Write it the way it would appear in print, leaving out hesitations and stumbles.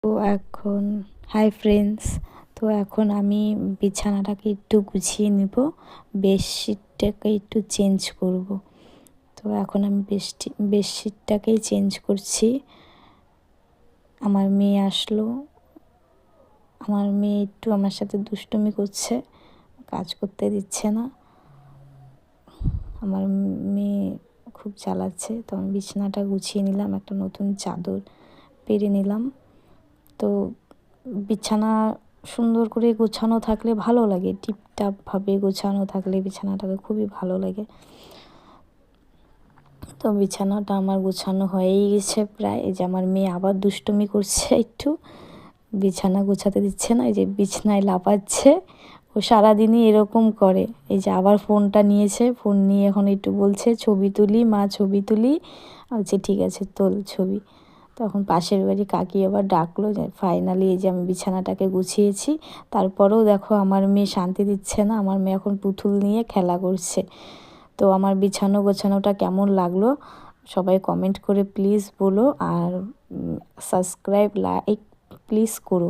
তো এখন hi friends, তো এখন আমি বিছানাটাকে একটু গুছিয়ে নিব, বেডশিটটাকে একটু চেঞ্জ করব। তো এখন আমি বেডশিটটাকেই চেঞ্জ করছি। আমার মেয়ে আসলো, আমার মেয়ে একটু আমার সাথে দুষ্টুমি করছে, কাজ করতে দিচ্ছে না। আমার মেয়ে খুব জ্বালাচ্ছে। তো আমি বিছানাটা গুছিয়ে নিলাম, একটা নতুন চাদর পেরে নিলাম। তো বিছানা সুন্দর করে গোছানো থাকলে ভালো লাগে, টিপটাপভাবে গোছানো থাকলে বিছানাটাকে খুবই ভালো লাগে। তো বিছানাটা আমার গোছানো হয়েই গেছে প্রায়। এই যে আমার মেয়ে আবার দুষ্টুমি করছে, একটু বিছানা গোছাতে দিচ্ছে না, এই যে বিছানায় লাফাচ্ছে। ও সারাদিনই এরকম করে। এই যে আবার ফোনটা নিয়েছে, ফোন নিয়ে এখন একটু বলছে ছবি তুলি মা, ছবি তুলি। বলছে ঠিক আছে তোল ছবি। তখন পাশের বাড়ি কাকি আবার ডাকলো, যে ফাইনালি এই যে আমি বিছানাটাকে গুছিয়েছি। তারপরেও দেখো আমার মেয়ে শান্তি দিচ্ছে না, আমার মেয়ে এখন পুতুল নিয়ে খেলা করছে। তো আমার গোছানোটা কেমন লাগলো সবাই কমেন্ট করে প্লিজ বলো, আর সাবস্ক্রাইব লাইক প্লিজ করো।